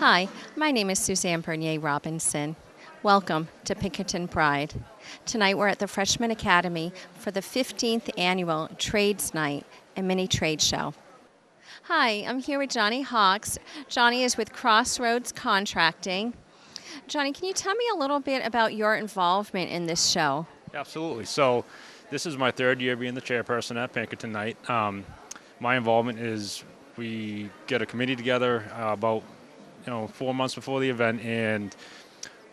Hi, my name is Suzanne Bernier Robinson. Welcome to Pinkerton Pride. Tonight we're at the Freshman Academy for the 15th annual Trades Night and Mini Trade Show. Hi, I'm here with Johnny Hawks. Johnny is with Crossroads Contracting. Johnny, can you tell me a little bit about your involvement in this show? Absolutely. So this is my third year being the chairperson at Pinkerton Night. My involvement is we get a committee together about 4 months before the event, and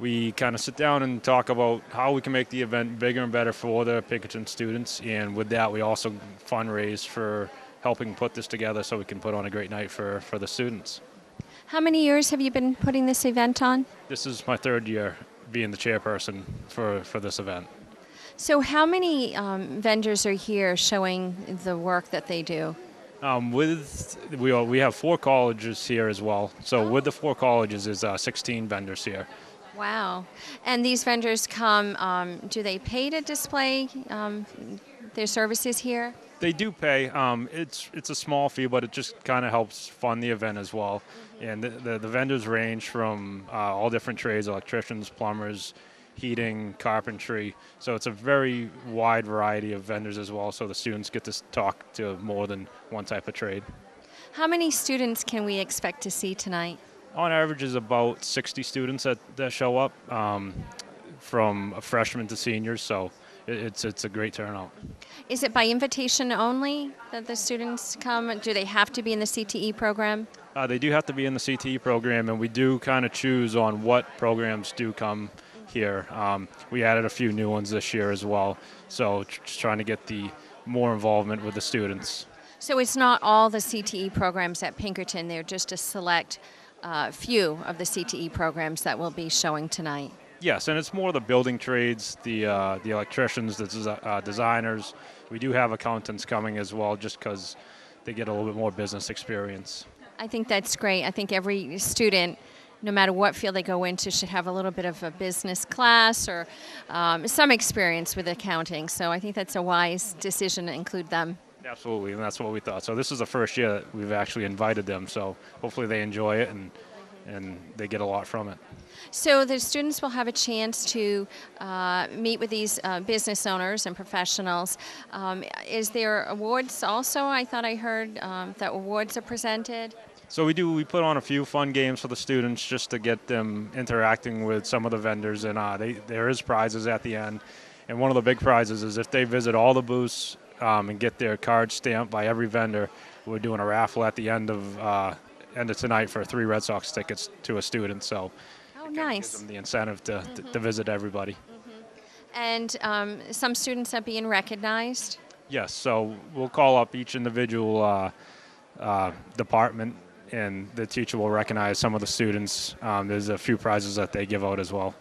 we kind of sit down and talk about how we can make the event bigger and better for the Pinkerton students. And with that, we also fundraise for helping put this together so we can put on a great night for the students. How many years have you been putting this event on? This is my third year being the chairperson for this event. So how many vendors are here showing the work that they do? We have 4 colleges here as well. So with the 4 colleges is 16 vendors here. Wow. And these vendors come, do they pay to display their services here? They do pay. It's a small fee, but it just kind of helps fund the event as well. And the vendors range from all different trades: electricians, plumbers, heating, carpentry. So it's a very wide variety of vendors as well, so the students get to talk to more than one type of trade. How many students can we expect to see tonight? On average is about 60 students that show up, from freshmen to seniors, so it's a great turnout. Is it by invitation only that the students come? Do they have to be in the CTE program? They do have to be in the CTE program, and we do kind of choose on what programs do come here. We added a few new ones this year as well, so just trying to get the more involvement with the students. So it's not all the CTE programs at Pinkerton, they're just a select few of the CTE programs that will be showing tonight. Yes, and it's more the building trades, the electricians, the designers. We do have accountants coming as well, just because they get a little bit more business experience. I think that's great. I think every student, no matter what field they go into, should have a little bit of a business class or some experience with accounting. So I think that's a wise decision to include them. Absolutely, and that's what we thought. So this is the first year that we've actually invited them, so hopefully they enjoy it and they get a lot from it. So the students will have a chance to meet with these business owners and professionals. Is there awards also? I thought I heard that awards are presented. So we put on a few fun games for the students just to get them interacting with some of the vendors, and there is prizes at the end. And one of the big prizes is if they visit all the booths and get their card stamped by every vendor, we're doing a raffle at the end of tonight for 3 Red Sox tickets to a student. So nice. Gives them the incentive to visit everybody. And some students are being recognized? Yes, so we'll call up each individual department, and the teacher will recognize some of the students. There's a few prizes that they give out as well.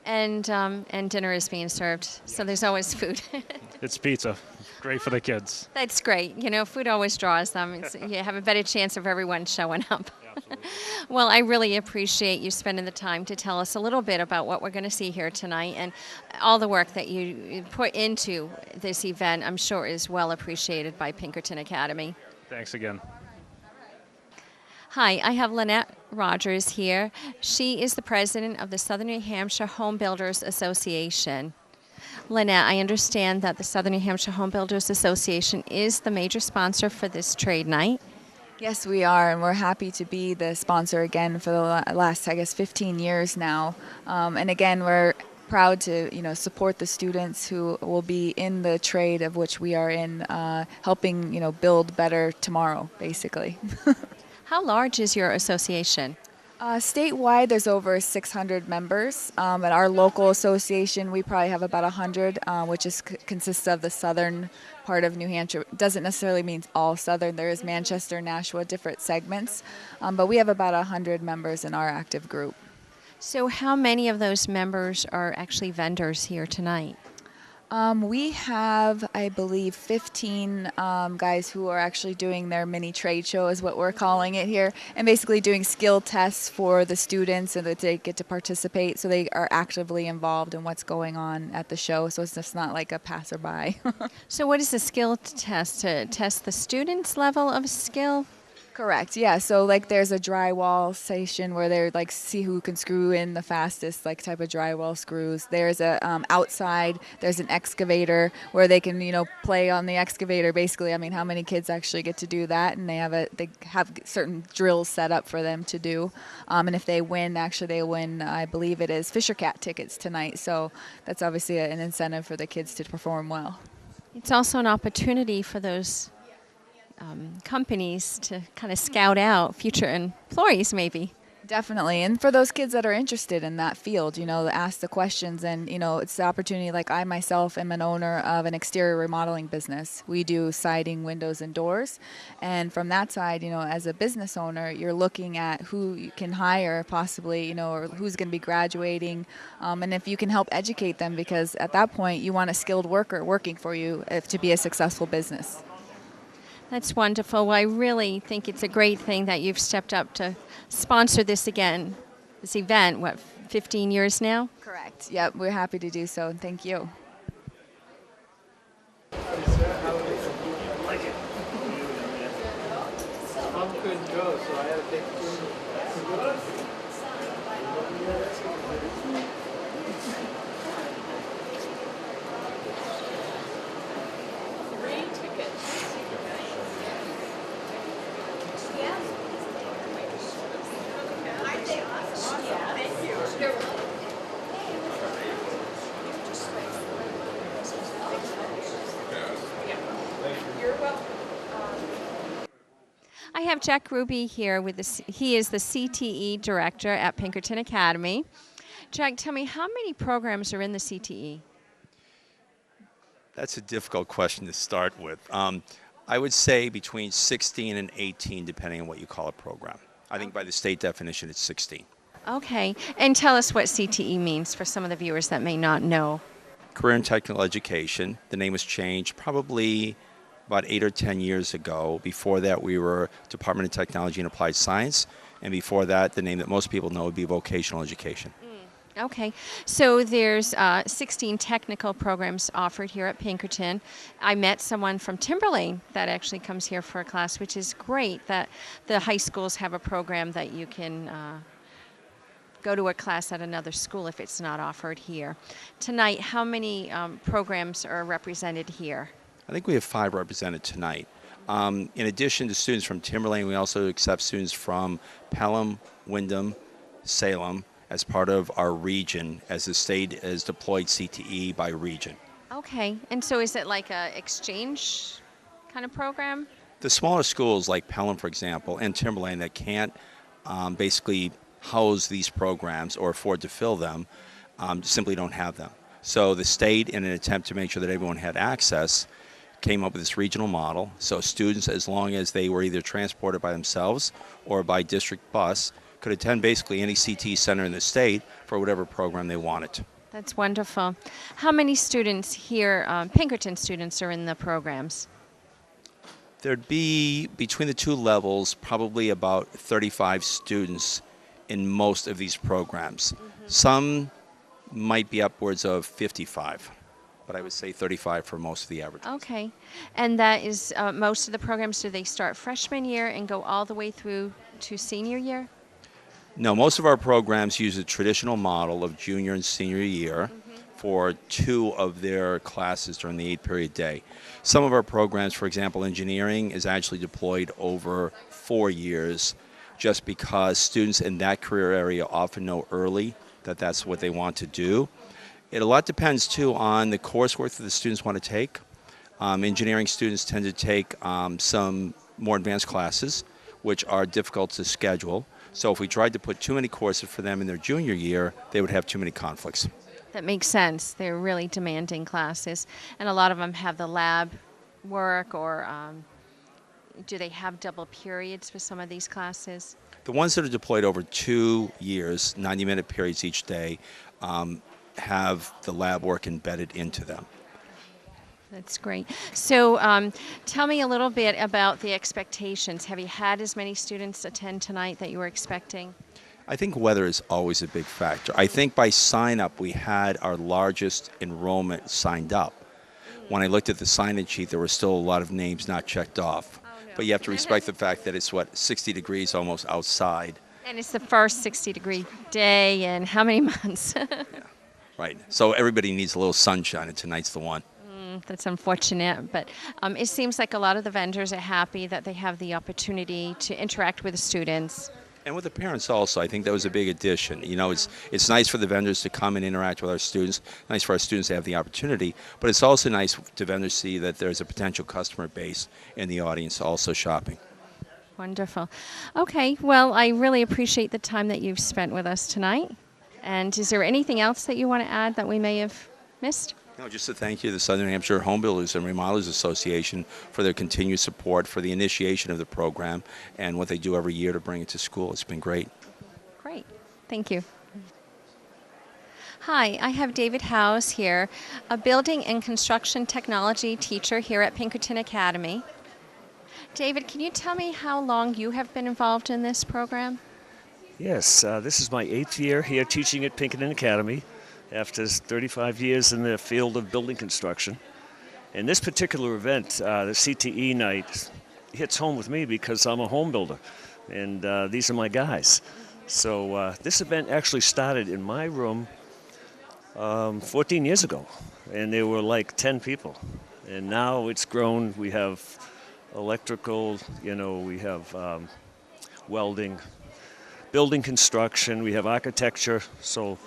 And dinner is being served, so there's always food. It's pizza. Great for the kids. That's great. Food always draws them. You have a better chance of everyone showing up. Absolutely. Well, I really appreciate you spending the time to tell us a little bit about what we're going to see here tonight, and all the work that you put into this event, I'm sure is well appreciated by Pinkerton Academy. Thanks again. Hi, I have Lynette Rogers here. She is the president of the Southern New Hampshire Home Builders Association. Lynette, I understand that the Southern New Hampshire Home Builders Association is the major sponsor for this trade night. Yes, we are, and we're happy to be the sponsor again for the last, 15 years now. And again, we're proud to, support the students who will be in the trade of which we are in, helping, build better tomorrow, basically. How large is your association? Statewide, there's over 600 members. At our local association, we probably have about 100, which consists of the southern part of New Hampshire. Doesn't necessarily mean all southern. There is Manchester, Nashua, different segments. But we have about 100 members in our active group. So how many of those members are actually vendors here tonight? We have, I believe, 15 guys who are actually doing their mini trade show is what we're calling it here, and basically doing skill tests for the students and that they get to participate, so they are actively involved in what's going on at the show, so it's just not like a passerby. So what is the skill test? To test the students' level of skill? Correct. Yeah. So like there's a drywall station where they're like see who can screw in the fastest like type of drywall screws. There's a outside. There's an excavator where they can play on the excavator. Basically, I mean, how many kids actually get to do that? And they have certain drills set up for them to do. And if they win, actually they win. I believe it is Fisher Cat tickets tonight. So that's obviously an incentive for the kids to perform well. It's also an opportunity for those companies to kind of scout out future employees, maybe. Definitely. And for those kids that are interested in that field, ask the questions. And, it's the opportunity. Like I myself am an owner of an exterior remodeling business. We do siding, windows, and doors. And from that side, as a business owner, you're looking at who you can hire possibly, or who's going to be graduating. And if you can help educate them, because at that point, you want a skilled worker working for you to be a successful business. That's wonderful. Well, I really think it's a great thing that you've stepped up to sponsor this event, 15 years now? Correct. Yep, we're happy to do so, and thank you. Mom couldn't go, so I had to take I have Jack Ruby here he is the CTE director at Pinkerton Academy. Jack, tell me, how many programs are in the CTE? That's a difficult question to start with. I would say between 16 and 18, depending on what you call a program. I think by the state definition, it's 16. Okay. And tell us what CTE means for some of the viewers that may not know. Career and Technical Education. The name was changed probably about 8 or 10 years ago. Before that, we were Department of Technology and Applied Science. And before that, the name that most people know would be Vocational Education. Okay, so there's 16 technical programs offered here at Pinkerton. I met someone from Timberlane that actually comes here for a class, which is great that the high schools have a program that you can go to a class at another school if it's not offered here. Tonight, how many programs are represented here? I think we have 5 represented tonight. In addition to students from Timberlane, we also accept students from Pelham, Windham, Salem, as part of our region, as the state has deployed CTE by region. Okay, and so is it like a exchange kind of program? The smaller schools like Pelham, for example, and Timberlane that can't basically house these programs or afford to fill them, simply don't have them. So the state, in an attempt to make sure that everyone had access, came up with this regional model. So students, as long as they were either transported by themselves or by district bus, could attend basically any CT center in the state for whatever program they wanted. That's wonderful. How many students here, Pinkerton students, are in the programs? There'd be, between the 2 levels, probably about 35 students in most of these programs. Some might be upwards of 55, but I would say 35 for most of the averages. Okay. And that is, most of the programs, do they start freshman year and go all the way through to senior year? No, most of our programs use a traditional model of junior and senior year for 2 of their classes during the 8-period day. Some of our programs, for example, engineering, is actually deployed over 4 years just because students in that career area often know early that that's what they want to do. A lot depends, too, on the coursework that the students want to take. Engineering students tend to take some more advanced classes, which are difficult to schedule. So if we tried to put too many courses for them in their junior year, they would have too many conflicts. That makes sense. They're really demanding classes. And a lot of them have the lab work, or do they have double periods for some of these classes? The ones that are deployed over 2 years, 90-minute periods each day, have the lab work embedded into them. That's great. So tell me a little bit about the expectations. Have you had as many students attend tonight that you were expecting? I think weather is always a big factor. I think by sign-up, we had our largest enrollment signed up. When I looked at the sign-in sheet, there were still a lot of names not checked off. But you have to respect the fact that it's, 60 degrees almost outside. And it's the first 60-degree day in how many months? Right. So everybody needs a little sunshine, and tonight's the one. That's unfortunate, but it seems like a lot of the vendors are happy that they have the opportunity to interact with the students. And with the parents also, I think that was a big addition. You know, it's nice for the vendors to come and interact with our students, nice for our students to have the opportunity, but it's also nice to vendors see that there's a potential customer base in the audience also shopping. Wonderful. Okay, well, I really appreciate the time that you've spent with us tonight. And is there anything else that you want to add that we may have missed? No, just to thank you, the Southern Hampshire Home Builders and Remodelers Association, for their continued support, for the initiation of the program, and what they do every year to bring it to school. It's been great. Great. Thank you. Hi, I have David Howes here, a building and construction technology teacher here at Pinkerton Academy. David, can you tell me how long you have been involved in this program? Yes, this is my 8th year here teaching at Pinkerton Academy after 35 years in the field of building construction. And this particular event, the CTE night, hits home with me because I'm a home builder, and these are my guys. So this event actually started in my room 14 years ago, and there were like 10 people. And now it's grown. We have electrical, we have welding, building construction, we have architecture, so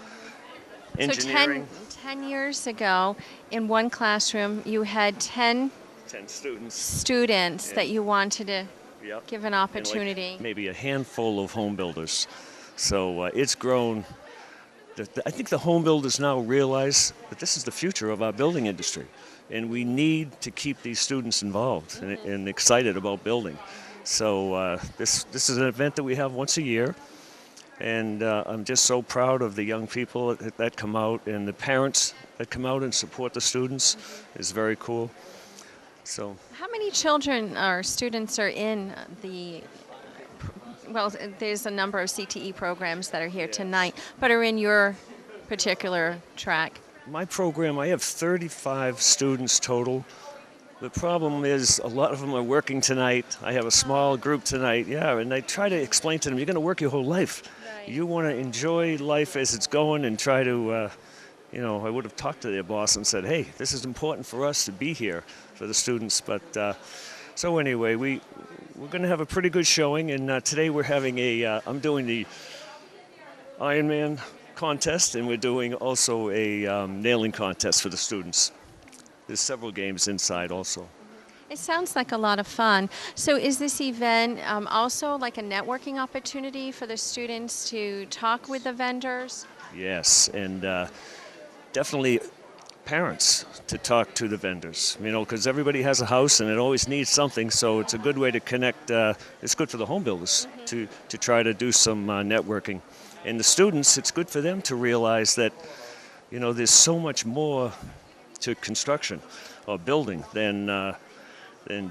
engineering. So 10 years ago, in one classroom, you had 10 students that you wanted to give an opportunity. Like maybe a handful of home builders. So it's grown. I think the home builders now realize that this is the future of our building industry, and we need to keep these students involved and excited about building. So this is an event that we have once a year. And I'm just so proud of the young people that come out, and the parents that come out and support the students is very cool. So, how many children or students are in well, there's a number of CTE programs that are here tonight, but are in your particular track? My program, I have 35 students total. The problem is a lot of them are working tonight. I have a small group tonight, and I try to explain to them, you're going to work your whole life. You want to enjoy life as it's going and try to, I would have talked to their boss and said, hey, this is important for us to be here for the students. But so anyway, we're going to have a pretty good showing. And today we're having I'm doing the Ironman contest, and we're doing also a nailing contest for the students. There's several games inside also. It sounds like a lot of fun. So is this event also like a networking opportunity for the students to talk with the vendors? Yes, and definitely parents to talk to the vendors, because everybody has a house and it always needs something, so it's a good way to connect. It's good for the home builders to try to do some networking. And the students, it's good for them to realize that, there's so much more to construction or building than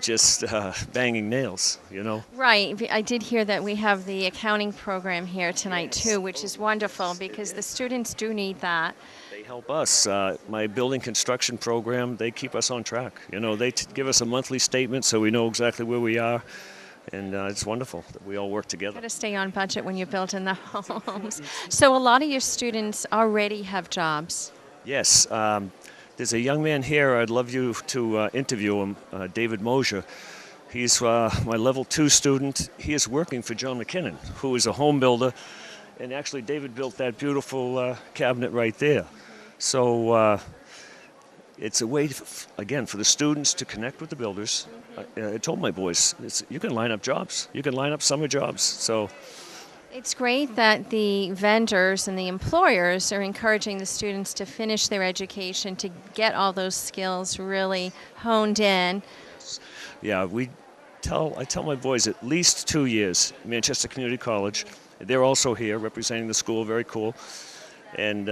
just banging nails, Right. I did hear that we have the accounting program here tonight, too, which is wonderful because the students do need that. They help us. My building construction program, they keep us on track. They give us a monthly statement so we know exactly where we are. And it's wonderful that we all work together. Got to stay on budget when you're building the homes. So a lot of your students already have jobs. Yes. There's a young man here, I'd love you to interview him, David Mosier. He's my level 2 student. He is working for John McKinnon, who is a home builder. And actually, David built that beautiful cabinet right there. So it's a way, again, for the students to connect with the builders. I told my boys, you can line up jobs. You can line up summer jobs. So it's great that the vendors and the employers are encouraging the students to finish their education, to get all those skills really honed in. Yeah, I tell my boys at least 2 years, Manchester Community College. They're also here representing the school, very cool. And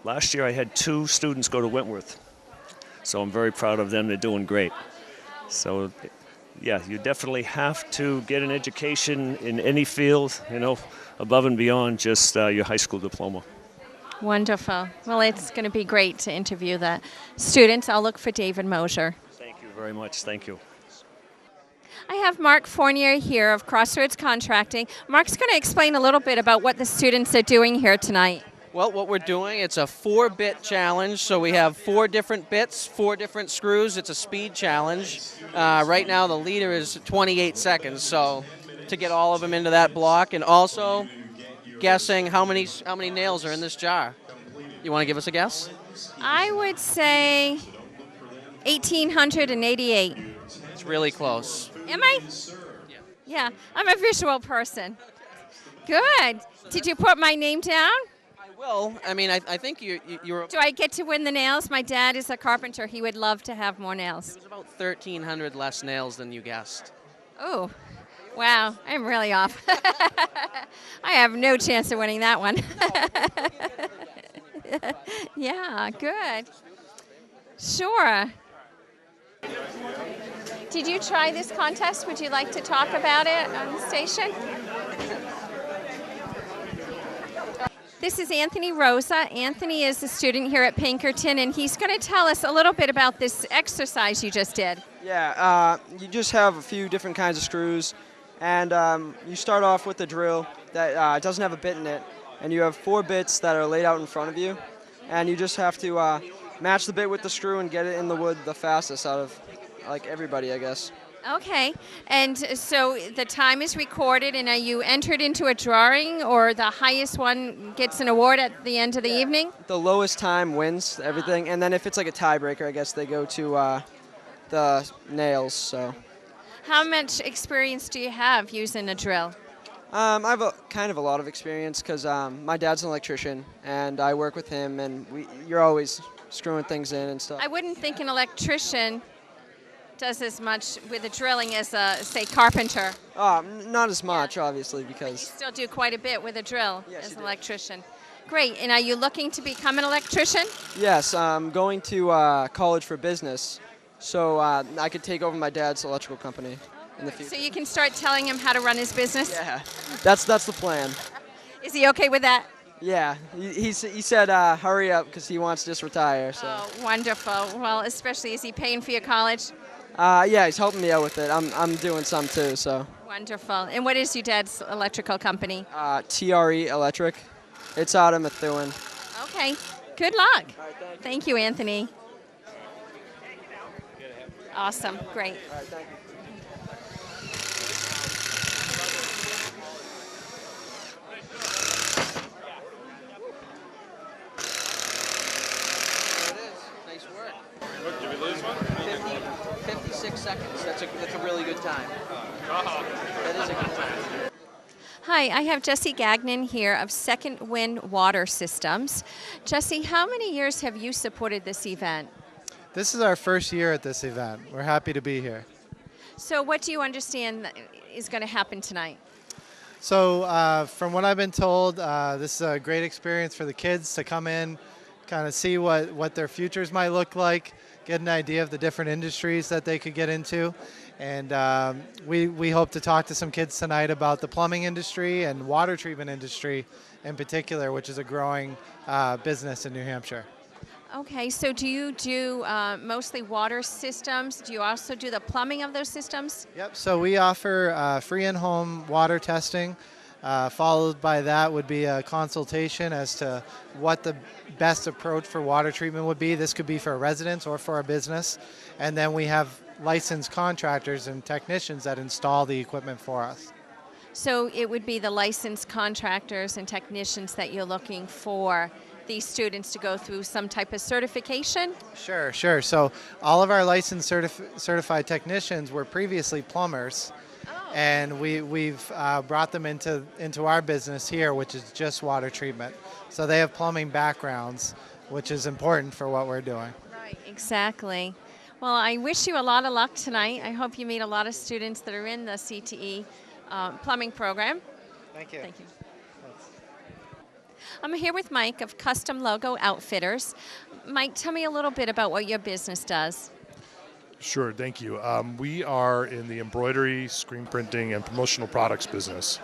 last year I had 2 students go to Wentworth. So I'm very proud of them. They're doing great. So yeah, you definitely have to get an education in any field, above and beyond just your high school diploma. Wonderful. Well, it's going to be great to interview the students. I'll look for David Mosier. Thank you very much. Thank you. I have Mark Fournier here of Crossroads Contracting. Mark's going to explain a little bit about what the students are doing here tonight. Well, what we're doing, it's a 4-bit challenge. So we have 4 different bits, 4 different screws. It's a speed challenge. Right now the leader is 28 seconds. So to get all of them into that block, and also guessing how many nails are in this jar. You want to give us a guess? I would say 1,888. It's really close. Am I? Yeah, I'm a visual person. Good. Did you put my name down? I will. I mean, I think you're. Do I get to win the nails? My dad is a carpenter. He would love to have more nails. There's about 1,300 less nails than you guessed. Oh, wow. I'm really off. I have no chance of winning that one. Yeah, good. Sure. Did you try this contest? Would you like to talk about it on the station? This is Anthony Rosa. Anthony is a student here at Pinkerton, and he's going to tell us a little bit about this exercise you just did. Yeah, you just have a few different kinds of screws, and you start off with a drill that doesn't have a bit in it, and you have 4 bits that are laid out in front of you, and you just have to match the bit with the screw and get it in the wood the fastest out of like everybody, I guess. Okay, and so the time is recorded, and are you entered into a drawing, or the highest one gets an award at the end of the evening? The lowest time wins everything, and then if it's like a tiebreaker, I guess they go to the nails. So. How much experience do you have using a drill? I have kind of a lot of experience because my dad's an electrician, and I work with him, and you're always screwing things in and stuff. I wouldn't think an electrician does as much with the drilling as a, say, carpenter. Not as much, obviously, You because still do quite a bit with a drill Yes, as you an do. electrician. Great, and are you looking to become an electrician? yes, I'm going to college for business, so I could take over my dad's electrical company in the future. So you can start telling him how to run his business? Yeah, that's the plan. Is he okay with that? Yeah, he said hurry up because he wants to just retire. So Oh, wonderful. Well, especially, is he paying for your college? yeah, he's helping me out with it. I'm doing some too. So Wonderful. And what is your dad's electrical company? TRE Electric, it's out of Methuen. Okay, good luck. Thank you, Anthony. Awesome, great. All right, thank you. There it is. Nice work. Did we lose one? 56 seconds. That's a really good time. That is a good time. Hi, I have Jesse Gagnon here of Second Wind Water Systems. Jesse, how many years have you supported this event? This is our first year at this event. We're happy to be here. So what do you understand is going to happen tonight? So from what I've been told, this is a great experience for the kids to come in, kind of see what their futures might look like, get an idea of the different industries that they could get into. And we hope to talk to some kids tonight about the plumbing industry and water treatment industry in particular, which is a growing business in New Hampshire. Okay, so do you do mostly water systems? Do you also do the plumbing of those systems? Yep, so we offer free in-home water testing. Followed by that would be a consultation as to what the best approach for water treatment would be. This could be for a residence or for a business. And then we have licensed contractors and technicians that install the equipment for us. So it would be the licensed contractors and technicians that you're looking for these students to go through some type of certification? Sure. So all of our licensed certified technicians were previously plumbers. And we've brought them into our business here, which is just water treatment. So they have plumbing backgrounds, which is important for what we're doing. Right, exactly. Well, I wish you a lot of luck tonight. I hope you meet a lot of students that are in the CTE plumbing program. Thank you. Thank you. I'm here with Mike of Custom Logo Outfitters. Mike, tell me a little bit about what your business does. Sure, thank you. We are in the embroidery, screen printing, and promotional products business.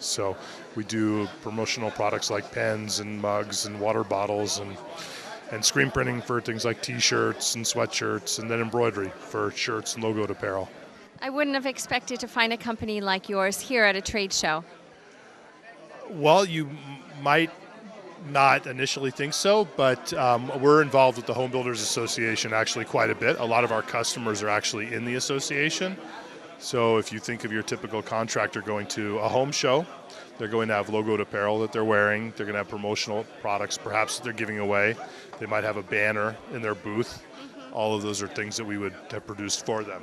So we do promotional products like pens and mugs and water bottles and screen printing for things like T-shirts and sweatshirts, and then embroidery for shirts and logoed apparel. I wouldn't have expected to find a company like yours here at a trade show. Well, you might not initially think so, but we're involved with the Home Builders Association actually quite a bit. A lot of our customers are actually in the association. So if you think of your typical contractor going to a home show, they're going to have logoed apparel that they're wearing. They're going to have promotional products perhaps that they're giving away. They might have a banner in their booth. All of those are things that we would have produced for them.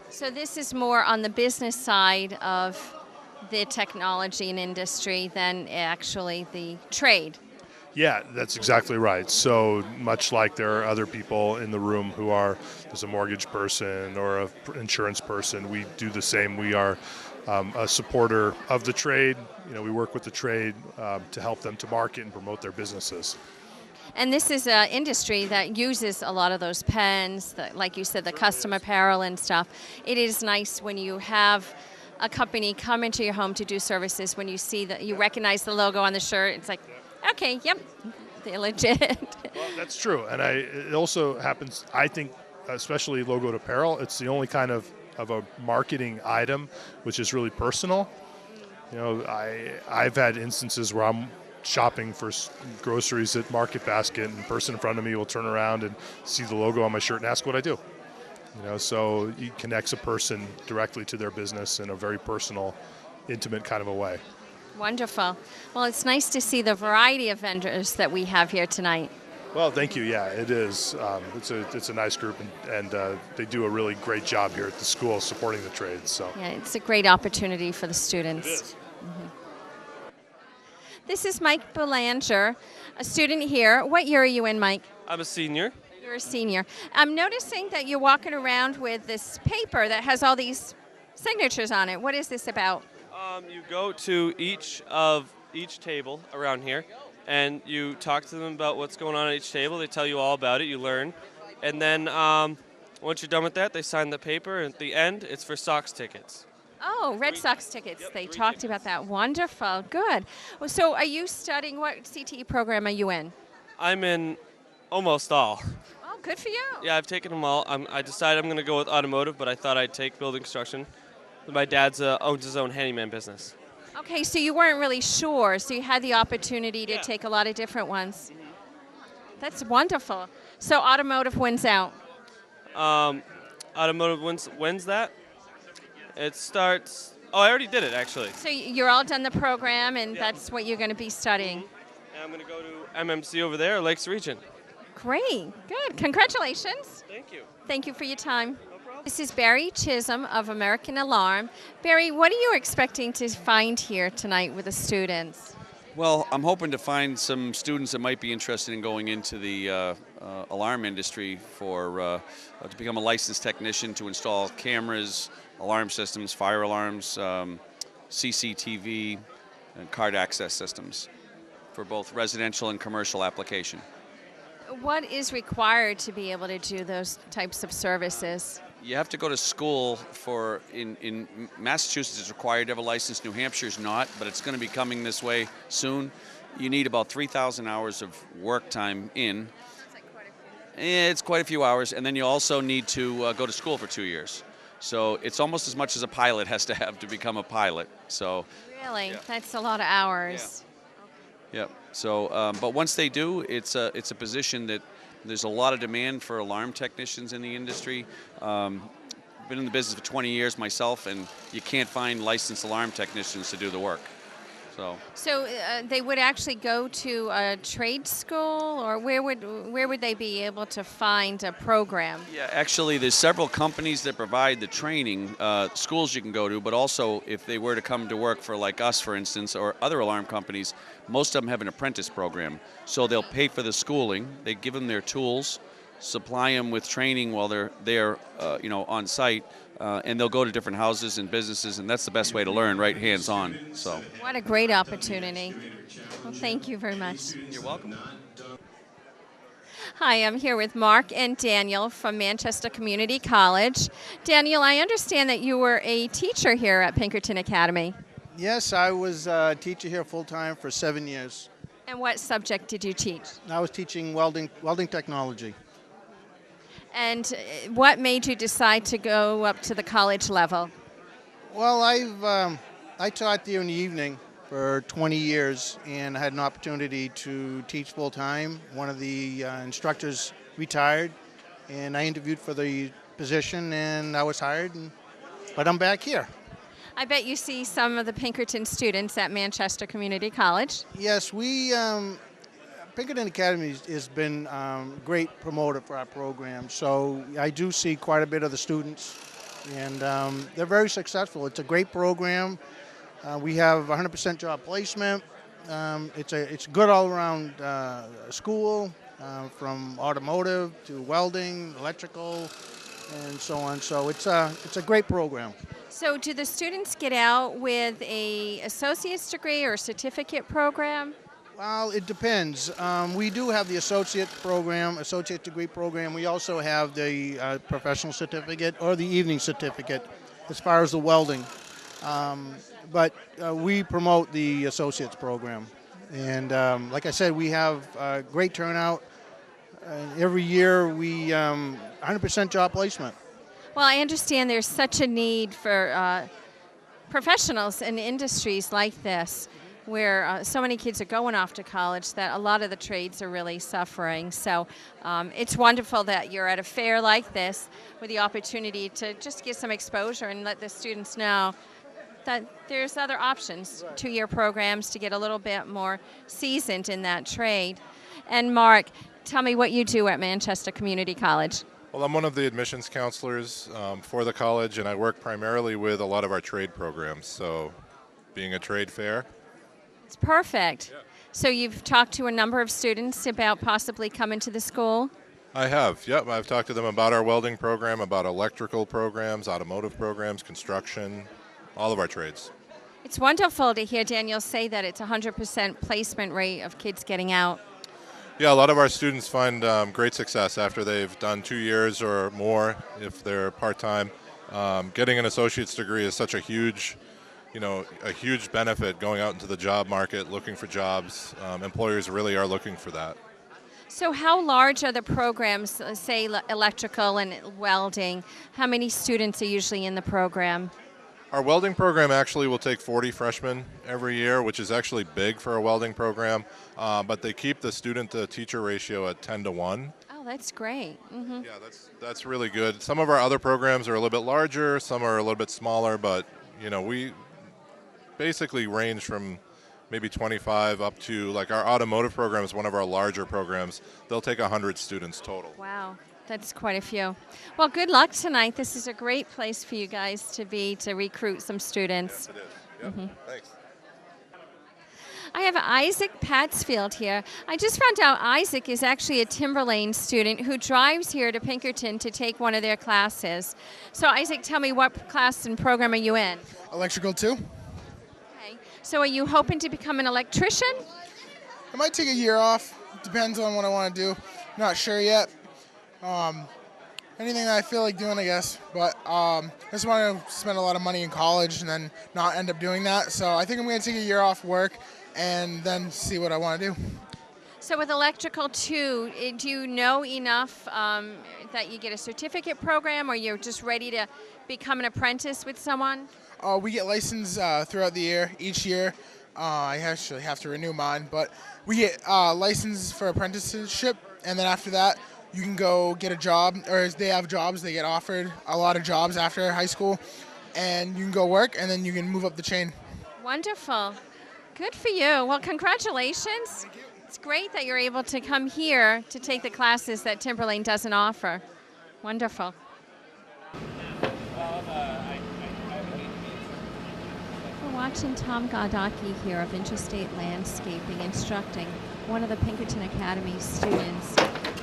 So this is more on the business side of the technology and industry than actually the trade. Yeah, that's exactly right. So much like there are other people in the room who are, there's a mortgage person or an insurance person, we do the same. We are a supporter of the trade. You know, we work with the trade to help them to market and promote their businesses. And this is an industry that uses a lot of those pens, like you said, the custom apparel and stuff. It is nice when you have a company come into your home to do services, when you see that you recognize the logo on the shirt. It's like, okay, yep, they're legit. Well, that's true. And it also happens, I think, especially logoed apparel, it's the only kind of a marketing item which is really personal. You know, I've had instances where I'm shopping for groceries at Market Basket, and the person in front of me will turn around and see the logo on my shirt and ask what I do. You know, so it connects a person directly to their business in a very personal, intimate kind of a way. Wonderful. Well, it's nice to see the variety of vendors that we have here tonight. Well, thank you. Yeah, it is. It's a nice group, and they do a really great job here at the school supporting the trades. So yeah, it's a great opportunity for the students. It is. This is Mike Belanger, a student here. What year are you in, Mike? I'm a senior. You're a senior. I'm noticing that you're walking around with this paper that has all these signatures on it. What is this about? You go to each table around here, and you talk to them about what's going on at each table. They tell you all about it. You learn. And then once you're done with that, they sign the paper. And at the end, it's for Sox tickets. Oh, Red Sox tickets. Yep, They 3 talked tickets. about that. Wonderful. Good. Well, so are you studying, what CTE program are you in? I'm in almost all. Oh, good for you. Yeah, I've taken them all. I decided I'm going to go with automotive, but I thought I'd take building construction. My dad's owns his own handyman business. Okay, so you weren't really sure, so you had the opportunity to take a lot of different ones. That's wonderful. So automotive wins out. Automotive wins that. It starts. Oh, I already did it actually. So you're all done the program, and that's what you're going to be studying. And I'm going to go to MMC over there, Lakes Region. Great. Good. Congratulations. Thank you. Thank you for your time. This is Barry Chisholm of American Alarm. Barry, what are you expecting to find here tonight with the students? Well, I'm hoping to find some students that might be interested in going into the alarm industry to become a licensed technician to install cameras, alarm systems, fire alarms, CCTV, and card access systems for both residential and commercial application. What is required to be able to do those types of services? You have to go to school in Massachusetts it's required to have a license. New Hampshire's not, but it's going to be coming this way soon. You need about 3,000 hours of work time in. It's quite a few hours, and then you also need to go to school for 2 years. So it's almost as much as a pilot has to have to become a pilot. So Really? Yeah. That's a lot of hours. yeah. So, but once they do, it's a position that there's a lot of demand for alarm technicians in the industry. Been in the business for 20 years myself, and you can't find licensed alarm technicians to do the work. So they would actually go to a trade school, or where would they be able to find a program? Yeah, actually, there's several companies that provide the training, schools you can go to, but also if they were to come to work for like us, for instance, or other alarm companies, most of them have an apprentice program. So they'll pay for the schooling, they give them their tools, supply them with training while they're there, on site, and they'll go to different houses and businesses, and that's the best way to learn, right, hands-on. So. What a great opportunity. Well, thank you very much. You're welcome. Hi, I'm here with Mark and Daniel from Manchester Community College. Daniel, I understand that you were a teacher here at Pinkerton Academy. Yes, I was a teacher here full-time for 7 years. And what subject did you teach? I was teaching welding technology. And what made you decide to go up to the college level? Well, I taught there in the evening for 20 years and had an opportunity to teach full time. One of the instructors retired, and I interviewed for the position, and I was hired. But I'm back here. I bet you see some of the Pinkerton students at Manchester Community College. Yes, Pinkerton Academy has been a great promoter for our program, so I do see quite a bit of the students, and they're very successful. It's a great program. We have 100% job placement. It's a good all-around school, from automotive to welding, electrical, and so on. So it's a great program. So do the students get out with a associate's degree or certificate program? Well, it depends. We do have the associate degree program. We also have the professional certificate or the evening certificate as far as the welding. But we promote the associate's program. And like I said, we have a great turnout. Every year we 100% job placement. Well, I understand there's such a need for professionals in industries like this, where so many kids are going off to college that a lot of the trades are really suffering. So it's wonderful that you're at a fair like this with the opportunity to just get some exposure and let the students know that there's other options, 2-year programs to get a little bit more seasoned in that trade. And Mark, tell me what you do at Manchester Community College. Well, I'm one of the admissions counselors for the college, and I work primarily with a lot of our trade programs. So being a trade fair. It's perfect. Yeah. So you've talked to a number of students about possibly coming to the school? I have, yep. I've talked to them about our welding program, about electrical programs, automotive programs, construction, all of our trades. It's wonderful to hear Daniel say that it's 100% placement rate of kids getting out. Yeah, a lot of our students find great success after they've done 2 years or more if they're part-time. Getting an associate's degree is such a huge benefit going out into the job market, looking for jobs. Employers really are looking for that. So how large are the programs, say electrical and welding? How many students are usually in the program? Our welding program actually will take 40 freshmen every year, which is actually big for a welding program, but they keep the student-to-teacher ratio at 10-1. Oh, that's great. Mm-hmm. Yeah, that's really good. Some of our other programs are a little bit larger, some are a little bit smaller, but we basically range from maybe 25 up to, like, our automotive program is one of our larger programs. They'll take 100 students total. Wow. That's quite a few. Well, good luck tonight. This is a great place for you guys to be to recruit some students. Yes, it is. Yep. Mm-hmm. Thanks. I have Isaac Patsfield here. I just found out Isaac is actually a Timberlane student who drives here to Pinkerton to take one of their classes. So, Isaac, tell me, what class and program are you in? Electrical 2. Okay. So are you hoping to become an electrician? I might take a year off. Depends on what I want to do. Not sure yet. Anything that I feel like doing, I guess. But I just want to spend a lot of money in college and then not end up doing that. So I think I'm going to take a year off work and then see what I want to do. So with electrical 2, do you know enough that you get a certificate program, or you're just ready to become an apprentice with someone? We get licensed throughout the year. Each year, I actually have to renew mine. But we get licensed for apprenticeship, and then after that, you can go get a job, or they have jobs, they get offered a lot of jobs after high school, and you can go work, and then you can move up the chain. Wonderful. Good for you. Well, congratulations. Thank you. It's great that you're able to come here to take the classes that Timberlane doesn't offer. Wonderful. We're watching Tom Gardaki here of Interstate Landscaping instructing one of the Pinkerton Academy students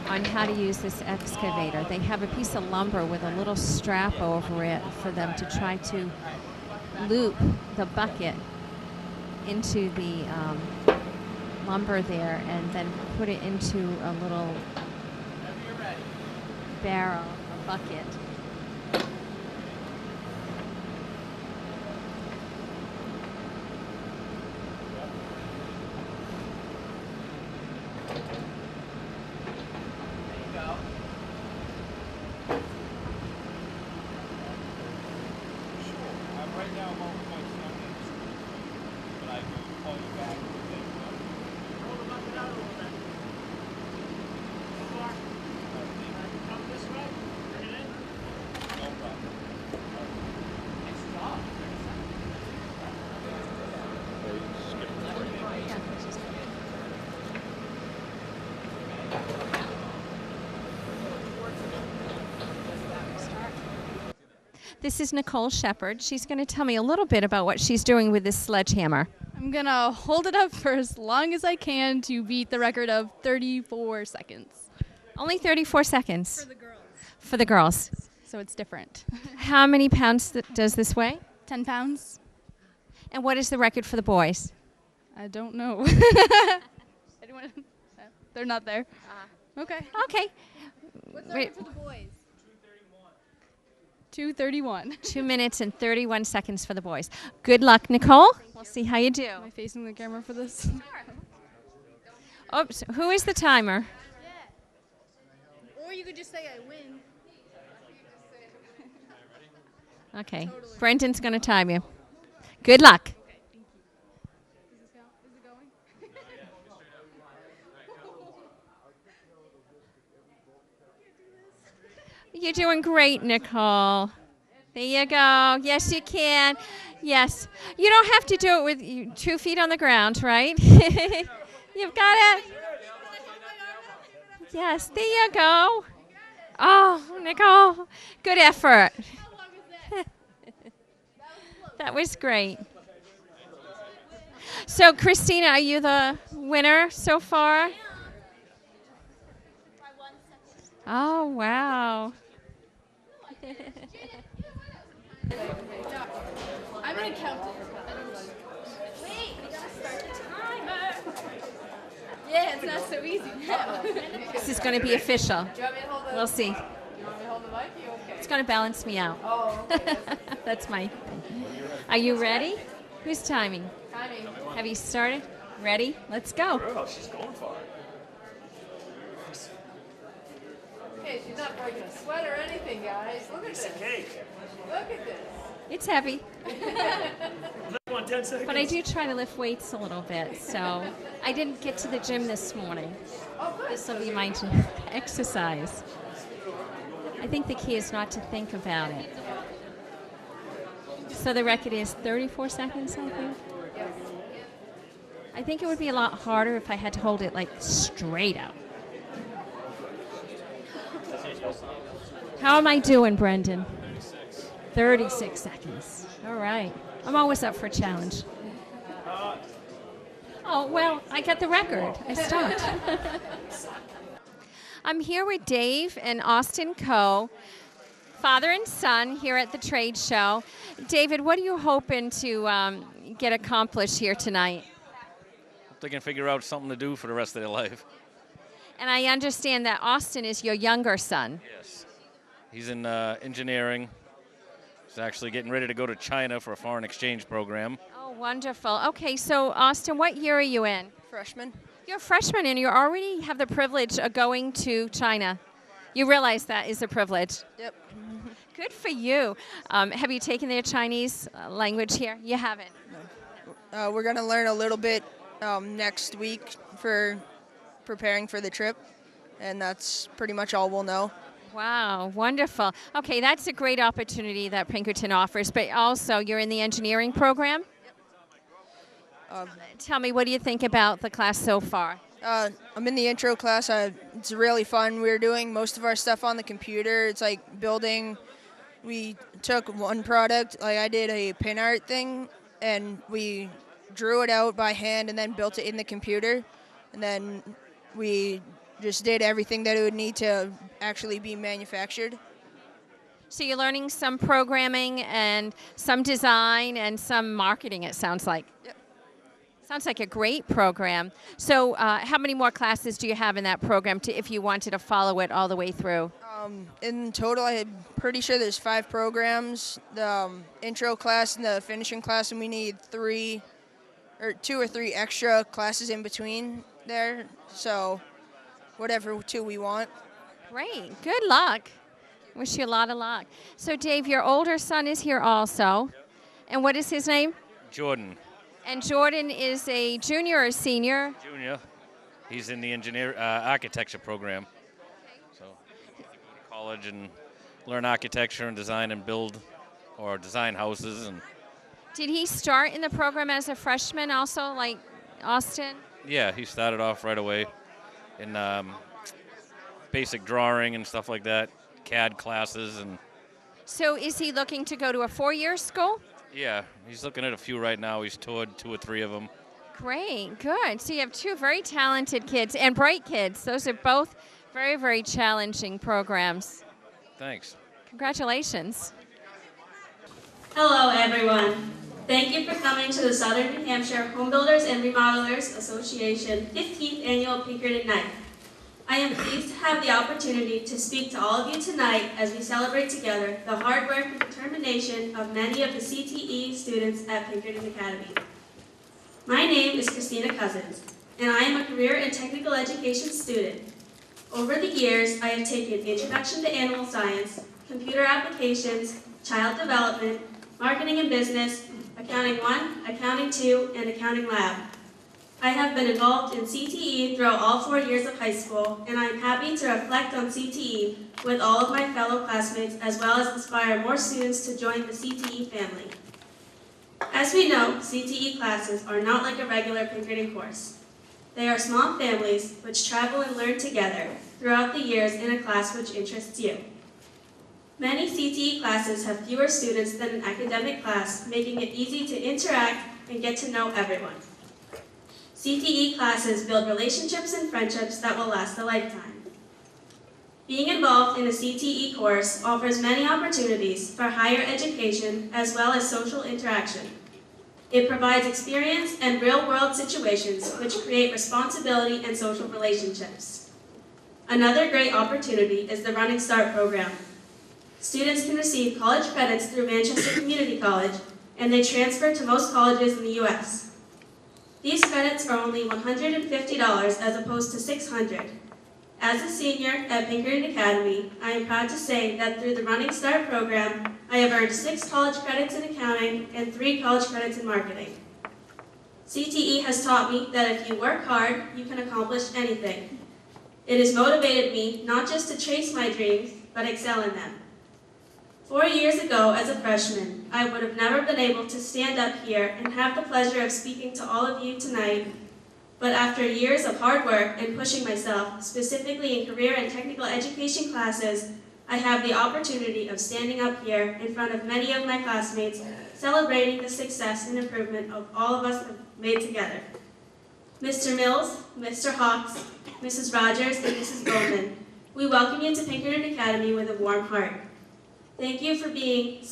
on how to use this excavator. They have a piece of lumber with a little strap over it for them to try to loop the bucket into the lumber there and then put it into a little barrel, a bucket. This is Nicole Shepard. She's going to tell me a little bit about what she's doing with this sledgehammer. I'm going to hold it up for as long as I can to beat the record of 34 seconds. Only 34 seconds? For the girls. For the girls. So it's different. How many pounds does this weigh? 10 pounds. And what is the record for the boys? I don't know. Anyone? They're not there. Okay. Okay. What's the record for the boys? 2:31. 2 minutes and 31 seconds for the boys. Good luck, Nicole. We'll see how you do. Am I facing the camera for this? Oops. Who is the timer? Yeah. Or you could just say I win. Okay. Totally. Brendan's going to time you. Good luck. Okay, thank you. Is it going? You're doing great, Nicole. There you go. Yes, you can. Yes. You don't have to do it with 2 feet on the ground, right? You've got it. Yes, there you go. Oh, Nicole, good effort. That was great. So, Christina, are you the winner so far? Oh, wow. I'm going to count it. Wait, we got to start the timer. Yeah, it's not so easy now. This is going to be official. Do you want me to hold the We'll see. You want me to hold the mic? You okay? It's going to balance me out. Oh, okay. That's my thing. Are you ready? Who's timing? Timing. Have you started? Ready? Let's go. Girl, she's going for it. Hey, she's not breaking a sweat or anything, guys. Look at this. Look at this. It's heavy. On 10 seconds. But I do try to lift weights a little bit, so I didn't get to the gym this morning. This will be my exercise. I think the key is not to think about it. So the record is 34 seconds, I think. I think it would be a lot harder if I had to hold it like straight out. How am I doing, Brendan? 36 seconds. All right. I'm always up for a challenge. Oh, well, I got the record. I stopped. I'm here with Dave and Austin Coe, father and son, here at the trade show. David, what are you hoping to get accomplished here tonight? Hope they can figure out something to do for the rest of their life. And I understand that Austin is your younger son. Yes. He's in engineering. He's actually getting ready to go to China for a foreign exchange program. Oh, wonderful. Okay, so Austin, what year are you in? Freshman. You're a freshman, and you already have the privilege of going to China. You realize that is a privilege. Yep. Good for you. Have you taken their Chinese language here? You haven't. No. We're going to learn a little bit next week for preparing for the trip, and that's pretty much all we'll know. Wow, wonderful. Okay, that's a great opportunity that Pinkerton offers, but also you're in the engineering program? Yep. Tell me, what do you think about the class so far? I'm in the intro class. It's really fun. We're doing most of our stuff on the computer. It's like building. We took one product, like I did a pin art thing, and we drew it out by hand and then built it in the computer. And then we just did everything that it would need to actually be manufactured. So you're learning some programming and some design and some marketing, it sounds like. Yep. Sounds like a great program. So how many more classes do you have in that program if you wanted to follow it all the way through? In total, I'm pretty sure there's 5 programs, the intro class and the finishing class, and we need 2 or 3 extra classes in between there. So whatever 2 we want. Great. Good luck. Wish you a lot of luck. So, Dave, your older son is here also. And what is his name? Jordan, And Jordan is a junior or senior? junior. He's in the architecture program. So he can go to college and learn architecture and design and build or design houses. And Did he start in the program as a freshman also, like Austin? yeah, he started off right away in basic drawing and stuff like that, CAD classes, and So is he looking to go to a 4-year school? yeah, he's looking at a few right now. He's toured 2 or 3 of them. Great, good. So you have 2 very talented kids and bright kids. Those are both very, very challenging programs. Thanks. Congratulations. Hello, everyone. Thank you for coming to the Southern New Hampshire Home Builders and Remodelers Association 15th Annual Pinkerton Night. I am pleased to have the opportunity to speak to all of you tonight as we celebrate together the hard work and determination of many of the CTE students at Pinkerton Academy. My name is Christina Cousins, and I am a career and technical education student. Over the years, I have taken Introduction to Animal Science, Computer Applications, Child Development, Marketing and Business, Accounting 1, Accounting 2, and Accounting Lab. I have been involved in CTE throughout all 4 years of high school, and I am happy to reflect on CTE with all of my fellow classmates as well as inspire more students to join the CTE family. As we know, CTE classes are not like a regular Pinkerton course. They are small families which travel and learn together throughout the years in a class which interests you. Many CTE classes have fewer students than an academic class, making it easy to interact and get to know everyone. CTE classes build relationships and friendships that will last a lifetime. Being involved in a CTE course offers many opportunities for higher education as well as social interaction. It provides experience and real-world situations which create responsibility and social relationships. Another great opportunity is the Running Start program. Students can receive college credits through Manchester Community College, and they transfer to most colleges in the U.S. These credits are only $150 as opposed to $600. As a senior at Pinkerton Academy, I am proud to say that through the Running Start program, I have earned 6 college credits in accounting and 3 college credits in marketing. CTE has taught me that if you work hard, you can accomplish anything. It has motivated me not just to chase my dreams, but excel in them. 4 years ago, as a freshman, I would have never been able to stand up here and have the pleasure of speaking to all of you tonight. But after years of hard work and pushing myself, specifically in career and technical education classes, I have the opportunity of standing up here in front of many of my classmates, celebrating the success and improvement of all of us have made together. Mr. Mills, Mr. Hawks, Mrs. Rogers, and Mrs. Bowman, we welcome you to Pinkerton Academy with a warm heart. Thank you for being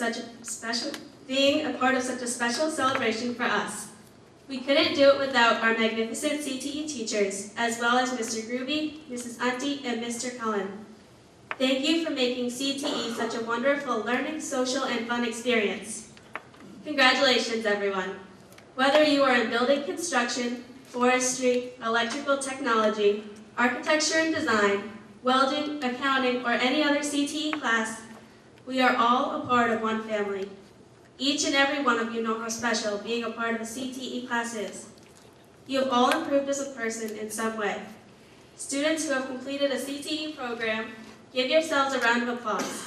a part of such a special celebration for us. We couldn't do it without our magnificent CTE teachers, as well as Mr. Gruby, Mrs. Unty, and Mr. Cullen. Thank you for making CTE such a wonderful learning, social, and fun experience. Congratulations, everyone. Whether you are in building construction, forestry, electrical technology, architecture and design, welding, accounting, or any other CTE class, we are all a part of one family. Each and every one of you know how special being a part of a CTE class is. You have all improved as a person in some way. Students who have completed a CTE program, give yourselves a round of applause.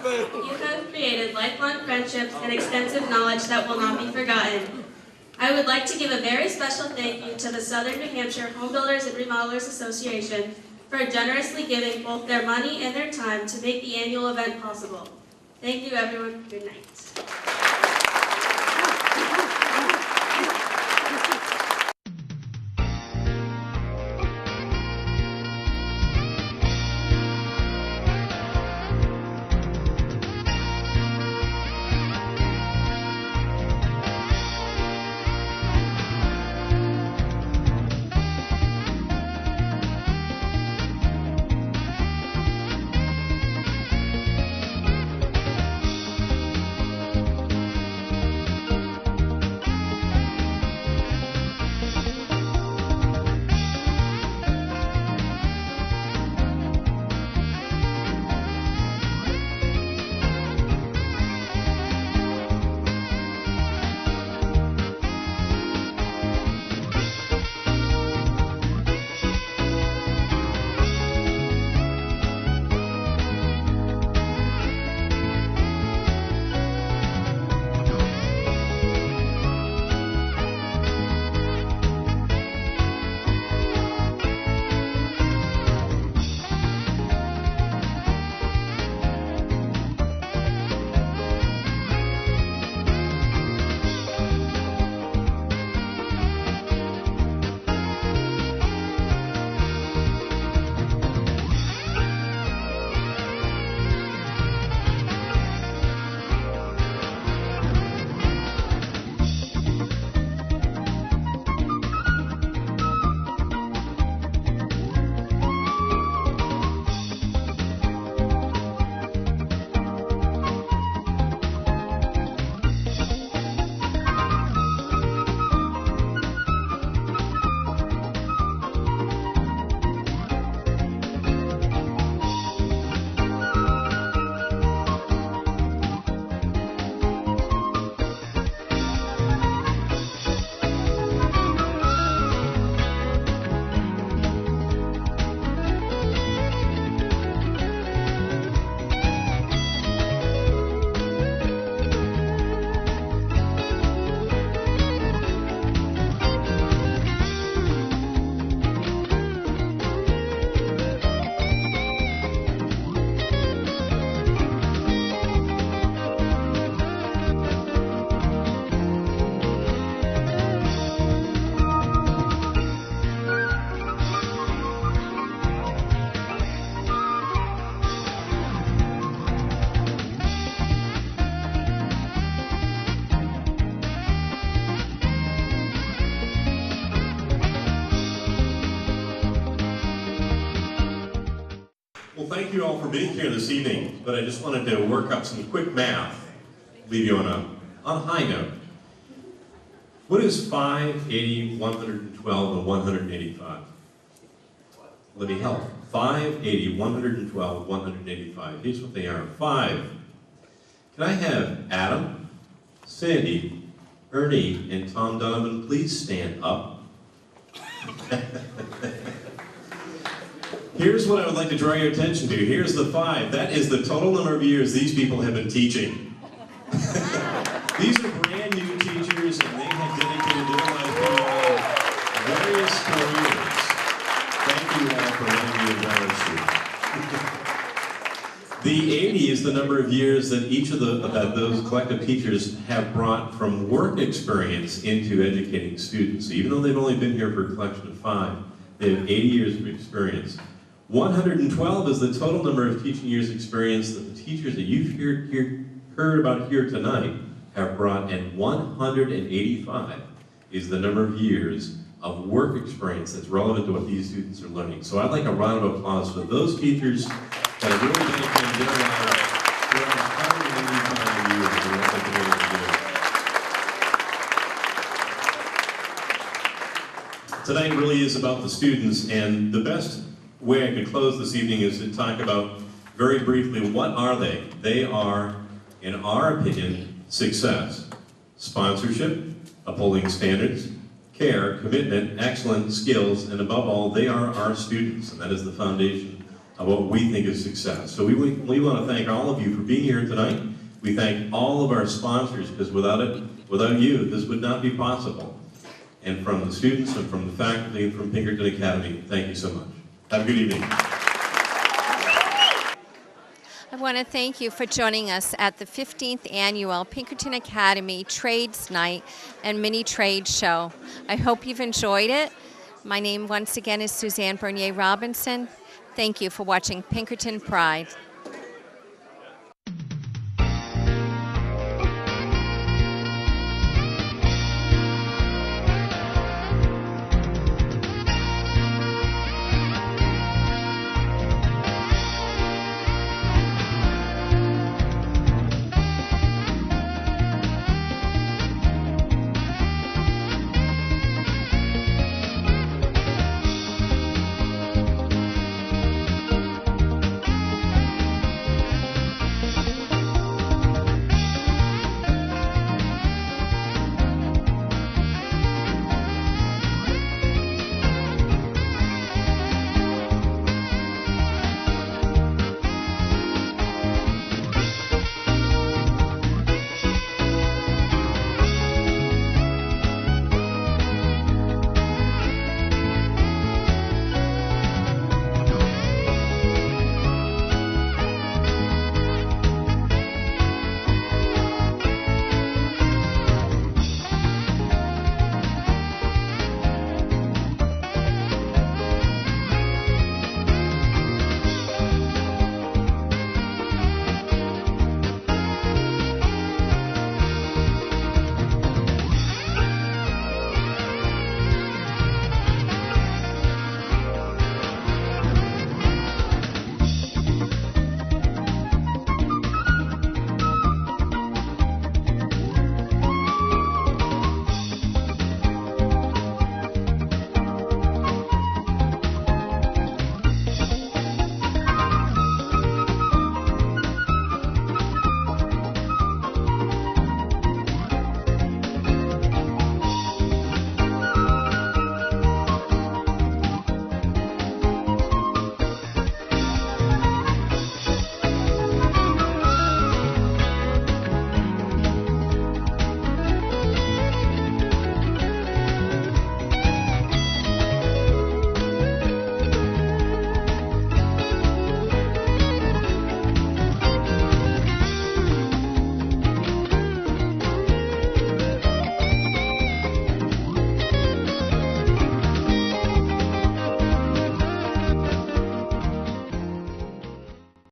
You have created lifelong friendships and extensive knowledge that will not be forgotten. I would like to give a very special thank you to the Southern New Hampshire Home Builders and Remodelers Association for generously giving both their money and their time to make the annual event possible. Thank you, everyone. Good night. Well, thank you all for being here this evening, but I just wanted to work up some quick math, leave you on a high note. What is 5, 80, 112, and 185? Let me help. 5, 80, 112, 185. Here's what they are. 5. Can I have Adam, Sandy, Ernie, and Tom Donovan please stand up? Here's what I would like to draw your attention to. Here's the 5. That is the total number of years these people have been teaching. These are brand new teachers, and they have dedicated their life to various careers. Thank you all for letting me embarrass you. The 80 is the number of years that each of those collective teachers have brought from work experience into educating students. So even though they've only been here for a collection of 5, they have 80 years of experience. 112 is the total number of teaching years experience that the teachers that you've heard about here tonight have brought, and 185 is the number of years of work experience that's relevant to what these students are learning. So I'd like a round of applause for those teachers that have really dedicated their lives throughout 185 years to what they've been able to do. Tonight really is about the students, and the best way I could close this evening is to talk about, very briefly, what are they? They are, in our opinion, success, sponsorship, upholding standards, care, commitment, excellence, skills, and above all, they are our students, and that is the foundation of what we think is success. So we want to thank all of you for being here tonight. We thank all of our sponsors, because without you, this would not be possible. And from the students and from the faculty and from Pinkerton Academy, thank you so much. Have a good evening. I want to thank you for joining us at the 15th Annual Pinkerton Academy Trades Night and Mini Trade Show. I hope you've enjoyed it. My name once again is Suzanne Bernier Robinson. Thank you for watching Pinkerton Pride.